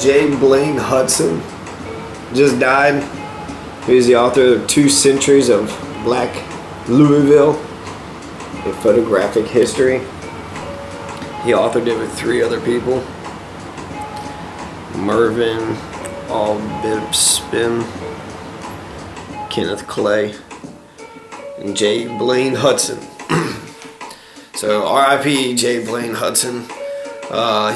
J. Blaine Hudson just died. He was the author of 2 Centuries of Black Louisville, a Photographic History. He authored it with 3 other people: Mervyn Aubespin, Kenneth Clay, and J. Blaine Hudson. So R.I.P. J. Blaine Hudson.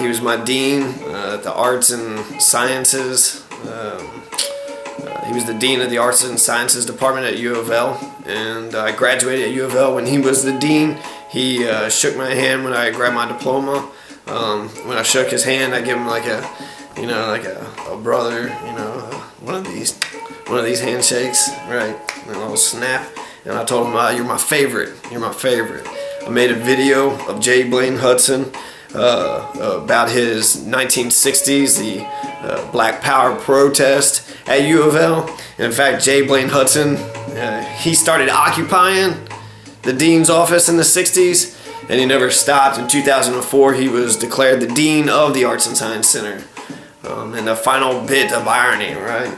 He was my dean at the Arts and Sciences. He was the dean of the Arts and Sciences Department at U of L, and I graduated at U of L when he was the dean. He shook my hand when I grabbed my diploma. When I shook his hand, I give him like a, like a brother, one of these handshakes, right? And a little snap. And I told him, "You're my favorite. You're my favorite." I made a video of J. Blaine Hudson about his 1960s, the Black Power protest at U of L. And in fact, J. Blaine Hudson, he started occupying the dean's office in the 60s, and he never stopped. In 2004, he was declared the dean of the Arts and Science Center. And the final bit of irony, right?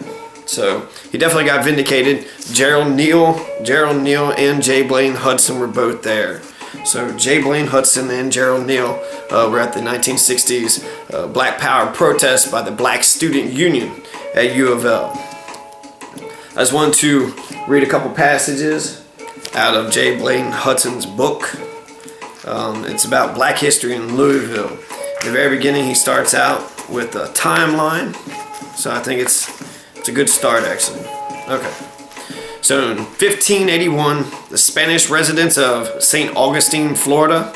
So he definitely got vindicated. Gerald Neal and J. Blaine Hudson were both there. So J. Blaine Hudson and Gerald Neal were at the 1960s Black Power protest by the Black Student Union at U of L. I just wanted to read a couple passages out of J. Blaine Hudson's book. It's about Black history in Louisville. At the very beginning, he starts out with a timeline, so I think it's a good start, actually. Okay. So in 1581, the Spanish residents of St. Augustine, Florida,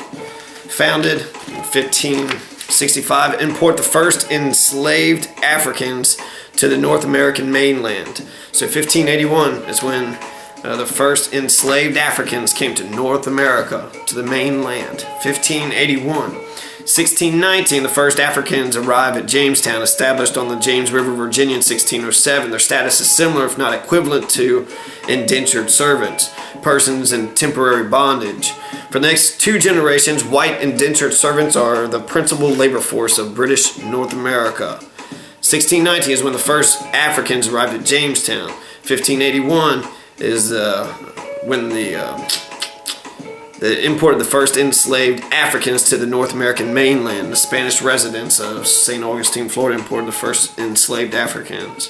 founded in 1565, import the first enslaved Africans to the North American mainland. So 1581 is when the first enslaved Africans came to North America, to the mainland. 1581. 1619, the first Africans arrived at Jamestown, established on the James River, Virginia in 1607. Their status is similar, if not equivalent, to indentured servants, persons in temporary bondage. For the next 2 generations, white indentured servants are the principal labor force of British North America. 1619 is when the first Africans arrived at Jamestown. 1581 is when they imported the first enslaved Africans to the North American mainland. The Spanish residents of St. Augustine, Florida, imported the first enslaved Africans.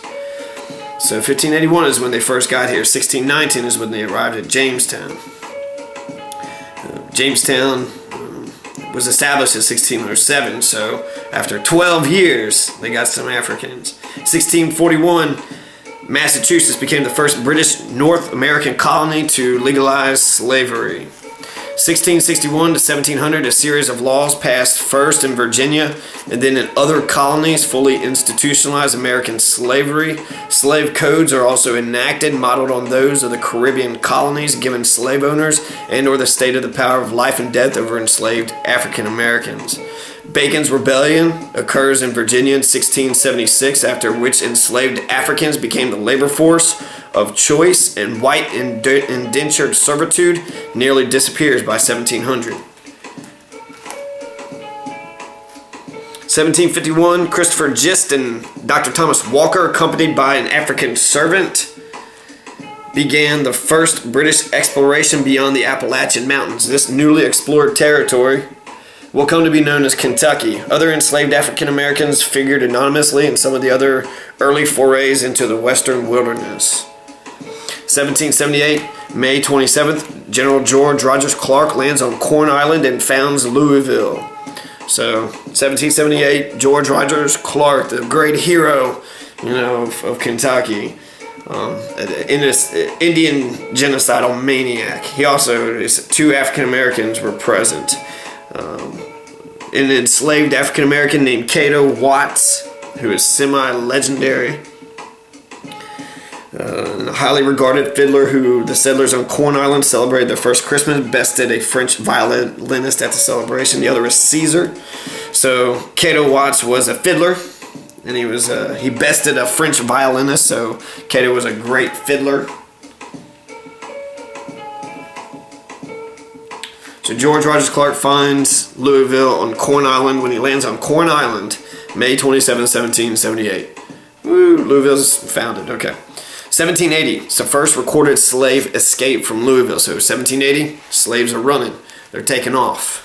So 1581 is when they first got here. 1619 is when they arrived at Jamestown. Jamestown was established in 1607, so after 12 years, they got some Africans. 1641, Massachusetts became the first British North American colony to legalize slavery. 1661 to 1700, a series of laws passed first in Virginia and then in other colonies fully institutionalized American slavery. Slave codes are also enacted, modeled on those of the Caribbean colonies, giving slave owners and or the state of the power of life and death over enslaved African Americans. Bacon's Rebellion occurs in Virginia in 1676, after which enslaved Africans became the labor force of choice, and white indentured servitude nearly disappears by 1700. 1751, Christopher Gist and Dr. Thomas Walker, accompanied by an African servant, began the first British exploration beyond the Appalachian Mountains. This newly explored territory will come to be known as Kentucky. Other enslaved African Americans figured anonymously in some of the other early forays into the western wilderness. 1778, May 27th, General George Rogers Clark lands on Corn Island and founds Louisville. So, 1778, George Rogers Clark, the great hero, of Kentucky, Indian genocidal maniac. He also, 2 African Americans were present. An enslaved African American named Cato Watts, who is semi-legendary. A highly regarded fiddler who the settlers on Corn Island celebrated their first Christmas, bested a French violinist at the celebration. The other is Caesar. So Cato Watts was a fiddler, and he bested a French violinist. So Cato was a great fiddler. So George Rogers Clark finds Louisville on Corn Island. When he lands on Corn Island, May 27, 1778. Woo, Louisville's founded. Okay. 1780. It's the first recorded slave escape from Louisville. So 1780, slaves are running. They're taking off.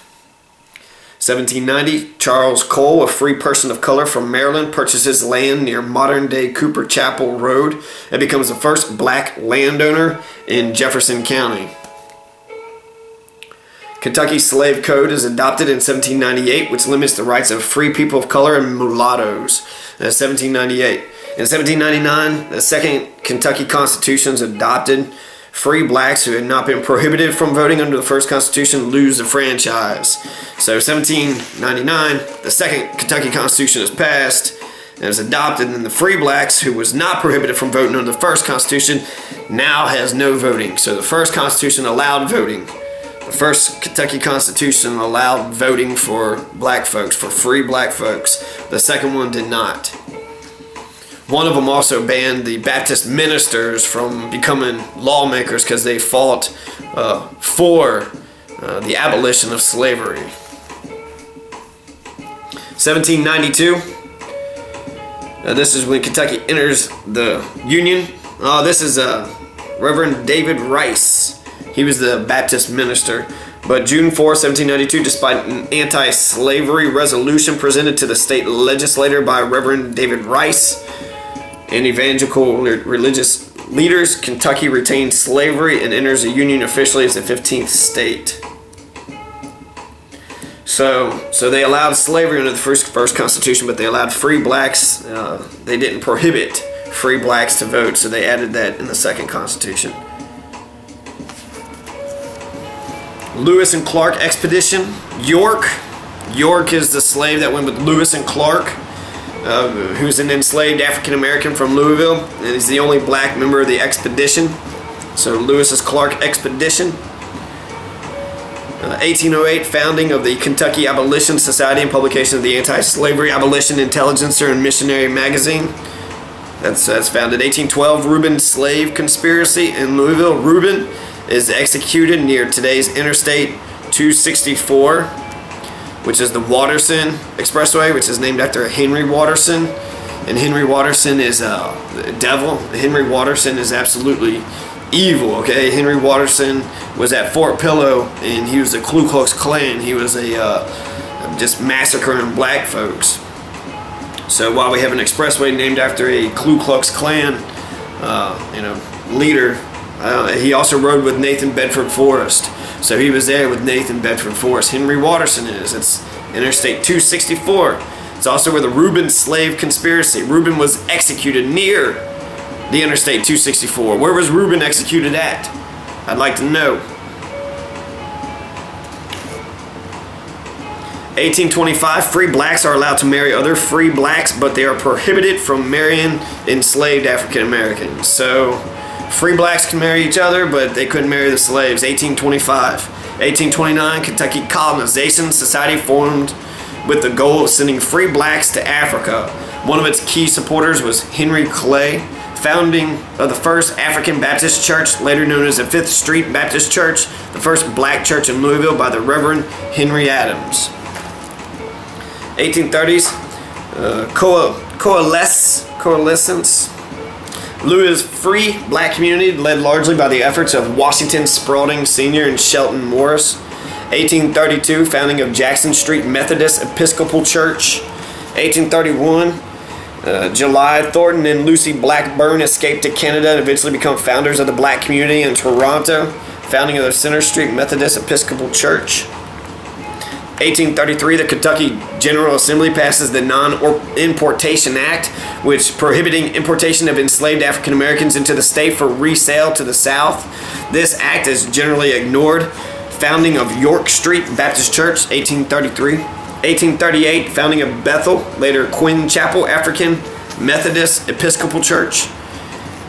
1790, Charles Cole, a free person of color from Maryland, purchases land near modern-day Cooper Chapel Road and becomes the first black landowner in Jefferson County. Kentucky Slave Code is adopted in 1798, which limits the rights of free people of color and mulattoes. That's 1798. In 1799, the second Kentucky Constitution is adopted. Free blacks who had not been prohibited from voting under the first Constitution lose the franchise. So 1799, the second Kentucky Constitution is passed and is adopted, and the free blacks who was not prohibited from voting under the first Constitution now has no voting. So the first Constitution allowed voting. The first Kentucky Constitution allowed voting for black folks, for free black folks. The second one did not. One of them also banned the Baptist ministers from becoming lawmakers because they fought for the abolition of slavery. 1792. This is when Kentucky enters the Union. This is Reverend David Rice. He was the Baptist minister. But June 4, 1792, despite an anti-slavery resolution presented to the state legislature by Reverend David Rice and evangelical religious leaders, Kentucky retains slavery and enters the Union officially as the 15th state. So they allowed slavery under the first Constitution, but they allowed free blacks. They didn't prohibit free blacks to vote, so they added that in the second Constitution. Lewis and Clark expedition. York is the slave that went with Lewis and Clark, who's an enslaved African American from Louisville, and he's the only black member of the expedition. So Lewis' Clark expedition. 1808, founding of the Kentucky Abolition Society and publication of the Anti-Slavery Abolition Intelligencer and Missionary Magazine. That's founded. 1812, Reuben slave conspiracy in Louisville. Reuben is executed near today's Interstate 264, which is the Watterson Expressway, which is named after Henry Watterson. And Henry Watterson is the devil. Henry Watterson is absolutely evil, okay? Henry Watterson was at Fort Pillow, and he was a Ku Klux Klan. He was just massacring black folks. So while we have an expressway named after a Ku Klux Klan, leader, he also rode with Nathan Bedford Forrest. So he was there with Nathan Bedford Forrest. Henry Watterson is. It's Interstate 264. It's also where the Reuben slave conspiracy. Reuben was executed near the Interstate 264. Where was Reuben executed at? I'd like to know. 1825, free blacks are allowed to marry other free blacks, but they are prohibited from marrying enslaved African Americans. So free blacks can marry each other, but they couldn't marry the slaves. 1825. 1829, Kentucky Colonization Society formed with the goal of sending free blacks to Africa. One of its key supporters was Henry Clay, founding of the first African Baptist Church, later known as the Fifth Street Baptist Church, the first black church in Louisville by the Reverend Henry Adams. 1830s, coalescence. Louisville's free black community, led largely by the efforts of Washington Spaulding Sr. and Shelton Morris. 1832, founding of Jackson Street Methodist Episcopal Church. 1831, July Thornton and Lucy Blackburn escaped to Canada and eventually become founders of the black community in Toronto, founding of the Center Street Methodist Episcopal Church. 1833, the Kentucky General Assembly passes the Non-Importation Act, which prohibiting importation of enslaved African Americans into the state for resale to the South. This act is generally ignored. Founding of York Street Baptist Church, 1833. 1838, founding of Bethel, later Quinn Chapel African Methodist Episcopal Church.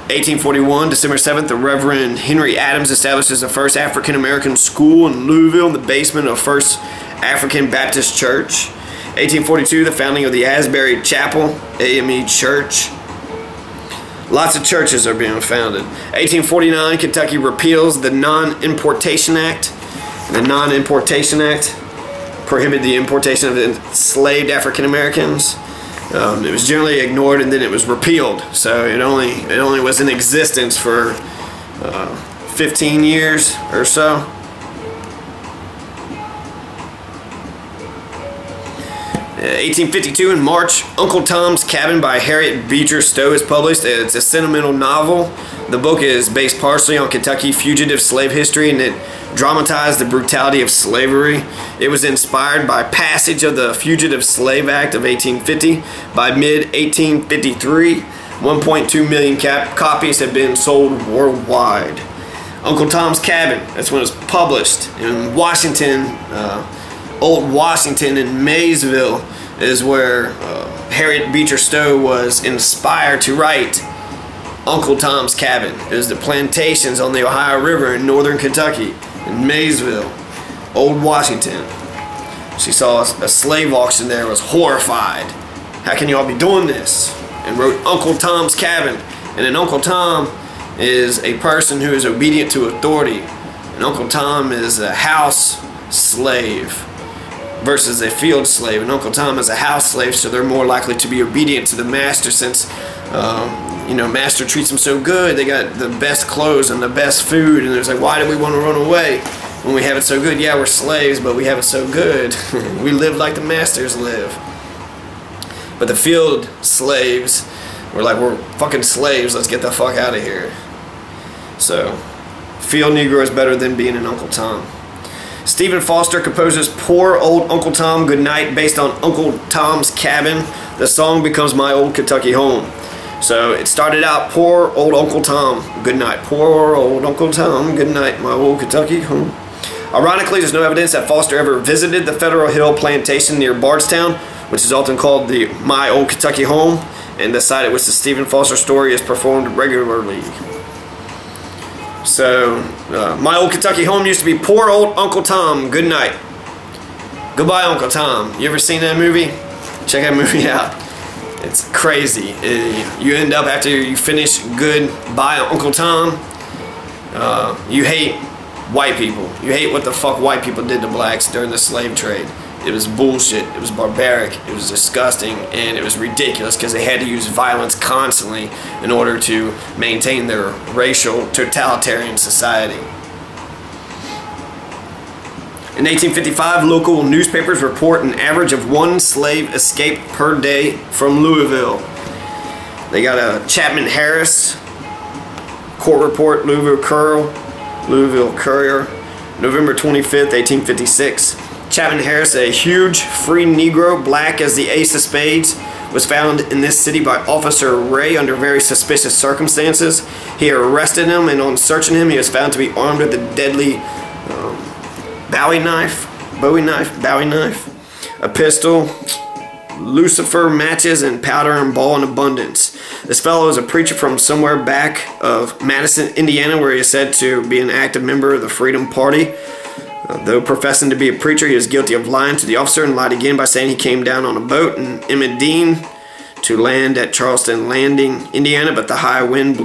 1841, December 7th, the Reverend Henry Adams establishes the first African American school in Louisville in the basement of First African Baptist Church. 1842, the founding of the Asbury Chapel AME Church. Lots of churches are being founded. 1849, Kentucky repeals the Non-Importation Act. The Non-Importation Act prohibited the importation of enslaved African Americans. It was generally ignored, and then it was repealed. So it only was in existence for 15 years or so. 1852 in March, Uncle Tom's Cabin by Harriet Beecher Stowe is published. It's a sentimental novel. The book is based partially on Kentucky fugitive slave history, and it dramatized the brutality of slavery. It was inspired by passage of the Fugitive Slave Act of 1850. By mid-1853, 1.2 million copies had been sold worldwide. Uncle Tom's Cabin, that's when it was published in Washington, Old Washington in Maysville, is where Harriet Beecher Stowe was inspired to write Uncle Tom's Cabin. It was the plantations on the Ohio River in northern Kentucky, in Maysville, Old Washington. She saw a slave auction there, was horrified. How can y'all be doing this? And wrote Uncle Tom's Cabin. And an Uncle Tom is a person who is obedient to authority. And Uncle Tom is a house slave versus a field slave. And Uncle Tom is a house slave, so they're more likely to be obedient to the master, since master treats them so good. They got the best clothes and the best food, and it's like, why do we want to run away when we have it so good? Yeah, we're slaves, but we have it so good. We live like the masters live. But the field slaves were like, we're fucking slaves, let's get the fuck out of here. So field Negro is better than being an Uncle Tom. Stephen Foster composes Poor Old Uncle Tom Goodnight based on Uncle Tom's Cabin. The song becomes My Old Kentucky Home. So it started out, poor old Uncle Tom, good night. Poor old Uncle Tom, good night, my old Kentucky home. Ironically, there's no evidence that Foster ever visited the Federal Hill Plantation near Bardstown, which is often called the My Old Kentucky Home, and the site at which the Stephen Foster story is performed regularly. So, My Old Kentucky Home used to be Poor Old Uncle Tom, good night. Goodbye, Uncle Tom. You ever seen that movie? Check that movie out. It's crazy. You end up, after you finish Goodbye Uncle Tom, you hate white people. You hate what the fuck white people did to blacks during the slave trade. It was bullshit. It was barbaric. It was disgusting, and it was ridiculous because they had to use violence constantly in order to maintain their racial totalitarian society. In 1855, local newspapers report an average of 1 slave escape per day from Louisville. They got a Chapman Harris court report, Louisville Courier, November 25th, 1856. Chapman Harris, a huge free Negro, black as the ace of spades, was found in this city by Officer Ray under very suspicious circumstances. He arrested him, and on searching him, he was found to be armed with a deadly Bowie knife, a pistol, lucifer matches, and powder and ball in abundance. This fellow is a preacher from somewhere back of Madison, Indiana, where he is said to be an active member of the Freedom Party. Though professing to be a preacher, he is guilty of lying to the officer and lied again by saying he came down on a boat in Emmett to land at Charleston Landing, Indiana, but the high wind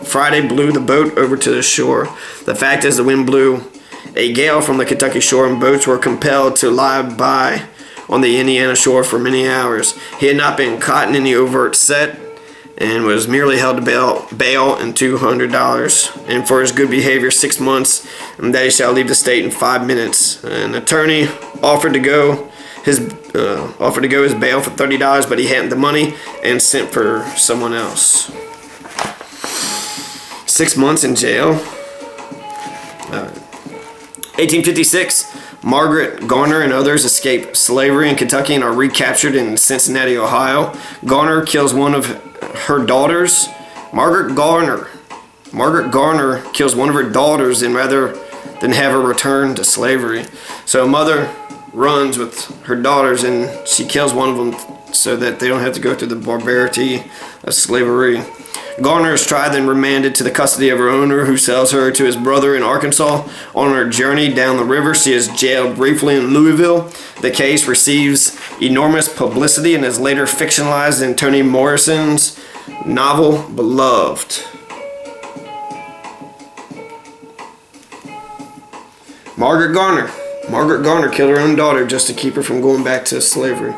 Friday blew the boat over to the shore. The fact is, the wind blew a gale from the Kentucky shore, and boats were compelled to lie by on the Indiana shore for many hours. He had not been caught in any overt set and was merely held to bail and $200, and for his good behavior 6 months, and that he shall leave the state in 5 minutes. An attorney offered to go his bail for $30, but he hadn't the money and sent for someone else. 6 months in jail. 1856, Margaret Garner and others escape slavery in Kentucky and are recaptured in Cincinnati, Ohio. Garner kills one of her daughters. Margaret Garner kills one of her daughters rather than have her returned to slavery. So a mother runs with her daughters, and she kills one of them so that they don't have to go through the barbarity of slavery. Garner is tried and remanded to the custody of her owner, who sells her to his brother in Arkansas. On her journey down the river, she is jailed briefly in Louisville. The case receives enormous publicity and is later fictionalized in Toni Morrison's novel Beloved. Margaret Garner killed her own daughter just to keep her from going back to slavery.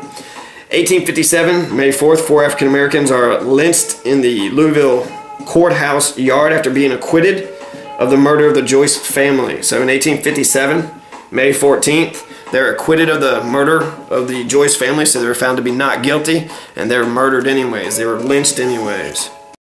1857, May 4th, 4 African Americans are lynched in the Louisville courthouse yard after being acquitted of the murder of the Joyce family. So in 1857, May 14th, they're acquitted of the murder of the Joyce family, so they were found to be not guilty, and they were murdered anyways. They were lynched anyways.